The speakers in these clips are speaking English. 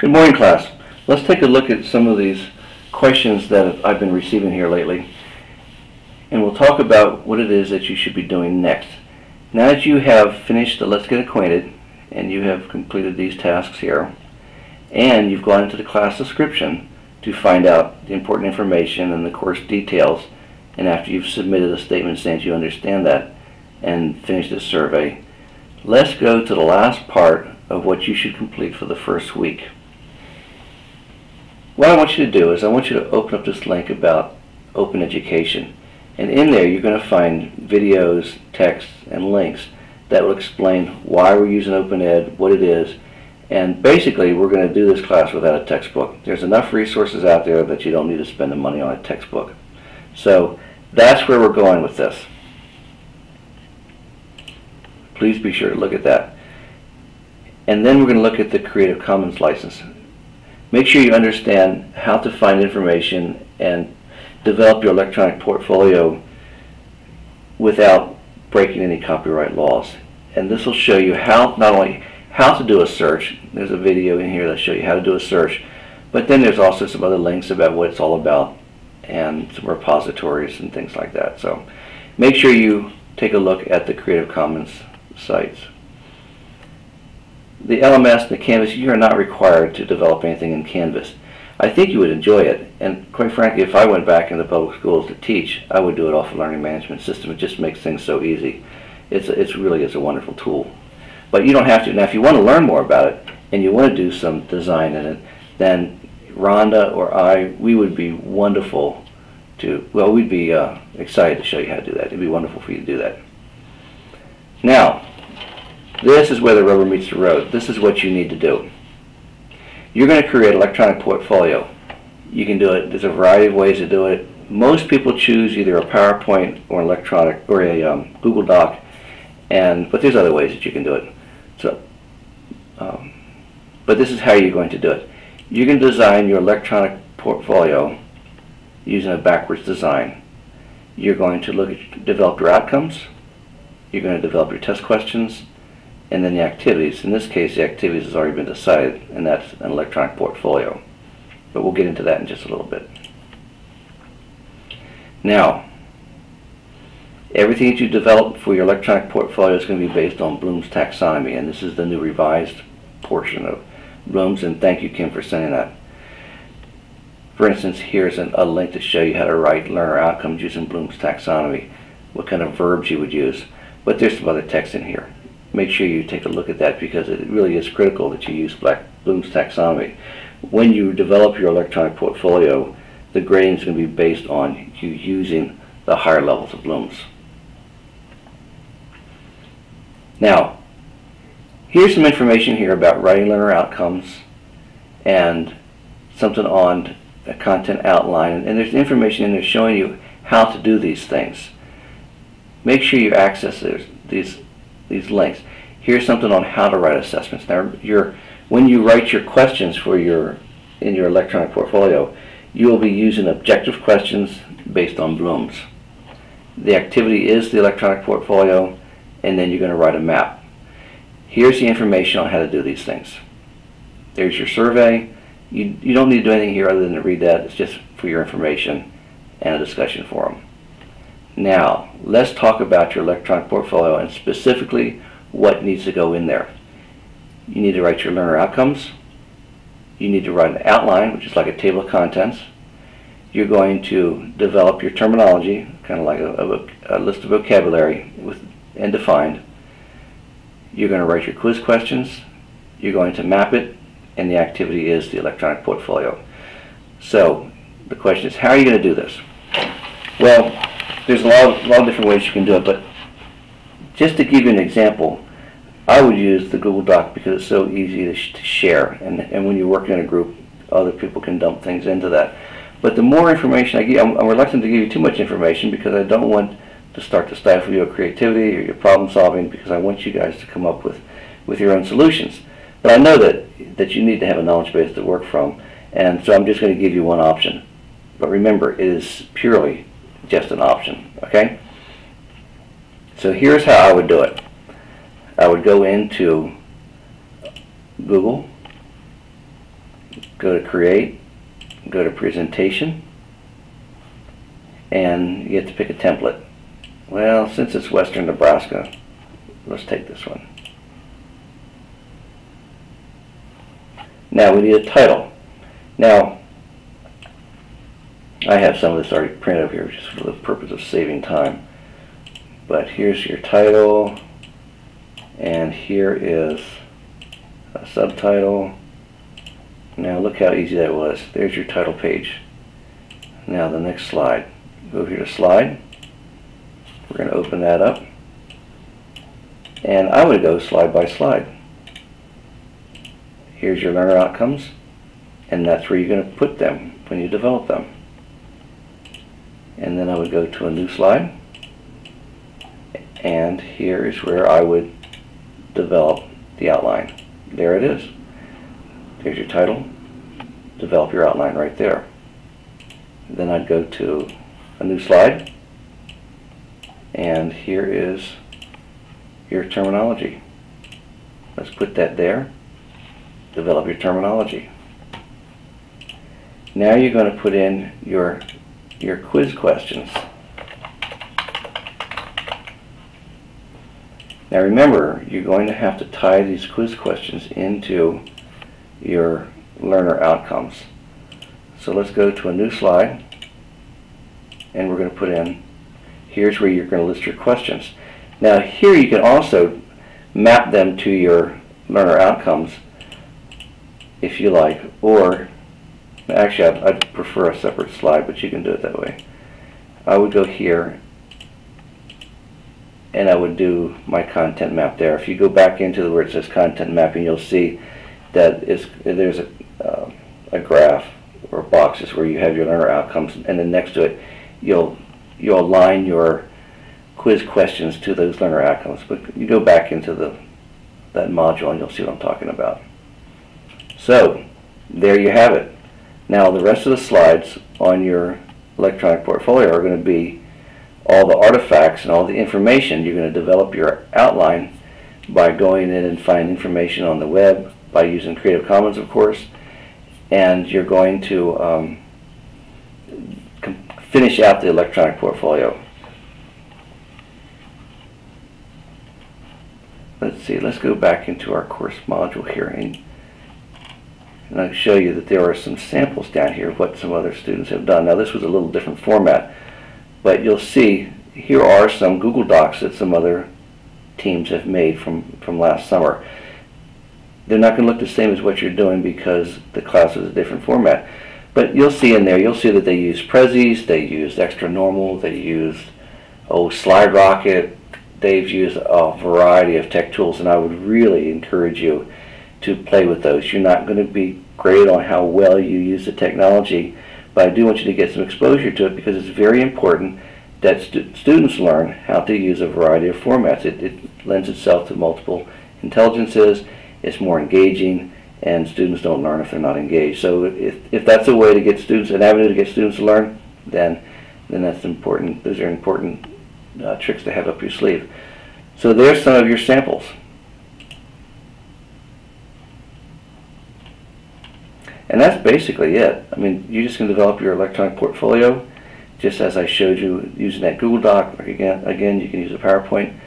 Good morning, class. Let's take a look at some of these questions that I've been receiving here lately, and we'll talk about what it is that you should be doing next. Now that you have finished the Let's Get Acquainted, and you have completed these tasks here, and you've gone into the class description to find out the important information and the course details, and after you've submitted a statement saying that you understand that and finished this survey, let's go to the last part of what you should complete for the first week. What I want you to do is I want you to open up this link about open education, and in there you're going to find videos, texts, and links that will explain why we're using OpenEd, what it is, and basically we're going to do this class without a textbook. There's enough resources out there that you don't need to spend the money on a textbook. So that's where we're going with this. Please be sure to look at that. And then we're going to look at the Creative Commons license. Make sure you understand how to find information and develop your electronic portfolio without breaking any copyright laws. And this will show you how, not only how to do a search, there's a video in here that shows you how to do a search, but then there's also some other links about what it's all about and some repositories and things like that. So make sure you take a look at the Creative Commons sites. The LMS and the Canvas, you are not required to develop anything in Canvas. I think you would enjoy it, and quite frankly, if I went back into public schools to teach, I would do it off a learning management system. It just makes things so easy. It's really a wonderful tool. But you don't have to. Now, if you want to learn more about it, and you want to do some design in it, then Rhonda or I, we would be wonderful to, well, we'd be excited to show you how to do that. It'd be wonderful for you to do that. Now, this is where the rubber meets the road. This is what you need to do. You're going to create an electronic portfolio. You can do it. There's a variety of ways to do it. Most people choose either a PowerPoint or an electronic or a Google Doc, but there's other ways that you can do it. So, but this is how you're going to do it. You can design your electronic portfolio using a backwards design. You're going to develop your outcomes. You're going to develop your test questions. And then the activities. In this case, the activities has already been decided, and that's an electronic portfolio. But we'll get into that in just a little bit. Now, everything that you develop for your electronic portfolio is going to be based on Bloom's taxonomy, and this is the new revised portion of Bloom's, and thank you, Kim, for sending that. For instance, here's a link to show you how to write learner outcomes using Bloom's taxonomy, what kind of verbs you would use. But there's some other text in here. Make sure you take a look at that because it really is critical that you use Bloom's taxonomy. When you develop your electronic portfolio, the grading is going to be based on you using the higher levels of Bloom's. Now, here's some information here about writing learner outcomes and something on a content outline, and there's information in there showing you how to do these things. Make sure you access these links. Here's something on how to write assessments. Now, when you write your questions in your electronic portfolio, you will be using objective questions based on Bloom's. The activity is the electronic portfolio, and then you're going to write a map. Here's the information on how to do these things. There's your survey. You don't need to do anything here other than to read that. It's just for your information and a discussion forum. Now, let's talk about your electronic portfolio and specifically what needs to go in there. You need to write your learner outcomes. You need to write an outline, which is like a table of contents. You're going to develop your terminology, kind of like a list of vocabulary and defined. You're going to write your quiz questions. You're going to map it, and the activity is the electronic portfolio. So the question is, how are you going to do this? Well, there's a lot of different ways you can do it, but just to give you an example, I would use the Google Doc because it's so easy to share, and when you're working in a group, other people can dump things into that. But the more information I give, I'm reluctant to give you too much information because I don't want to start to stifle your creativity or your problem solving, because I want you guys to come up with your own solutions. But I know that you need to have a knowledge base to work from, and so I'm just going to give you one option. But remember, it is purely just an option, okay? So here's how I would do it. I would go into Google, go to Create, go to Presentation, and you get to pick a template. Well, since it's Western Nebraska, let's take this one. Now we need a title. Now, I have some of this already printed up here just for the purpose of saving time. But here's your title, and here is a subtitle. Now look how easy that was. There's your title page. Now the next slide. Go here to Slide. We're going to open that up. And I would go slide by slide. Here's your learner outcomes, and that's where you're going to put them when you develop them. And then I would go to a new slide, and here is where I would develop the outline. There it is. There's your title. Develop your outline right there. Then I'd go to a new slide, and here is your terminology. Let's put that there. Develop your terminology. Now you're going to put in your quiz questions. Now remember, you're going to have to tie these quiz questions into your learner outcomes. So let's go to a new slide, and we're going to put in, here's where you're going to list your questions. Now here you can also map them to your learner outcomes if you like, or actually I'd prefer a separate slide, but you can do it that way. I would go here and I would do my content map there. If you go back into where it says content mapping, you'll see that there's a graph or boxes where you have your learner outcomes, and then next to it you'll align your quiz questions to those learner outcomes. But you go back into that module and you'll see what I'm talking about. So there you have it. Now the rest of the slides on your electronic portfolio are going to be all the artifacts and all the information. You're going to develop your outline by going in and finding information on the web, by using Creative Commons, of course, and you're going to finish out the electronic portfolio. Let's see, let's go back into our course module here, and I'll show you that there are some samples down here of what some other students have done. Now this was a little different format, but you'll see here are some Google Docs that some other teams have made from last summer. They're not going to look the same as what you're doing because the class is a different format. But you'll see in there, you'll see that they used Prezis, they used Extra Normal, they used SlideRocket. They've used a variety of tech tools, and I would really encourage you to play with those. You're not going to be great on how well you use the technology, but I do want you to get some exposure to it because it's very important that students learn how to use a variety of formats. It lends itself to multiple intelligences, it's more engaging, and students don't learn if they're not engaged. So if that's a way to get students, an avenue to get students to learn, then that's important. Those are important tricks to have up your sleeve. So there's some of your samples. And that's basically it. I mean, you're just going to develop your electronic portfolio, just as I showed you using that Google Doc. Again, you can use a PowerPoint.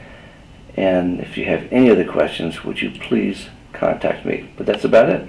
And if you have any other questions, would you please contact me? But that's about it.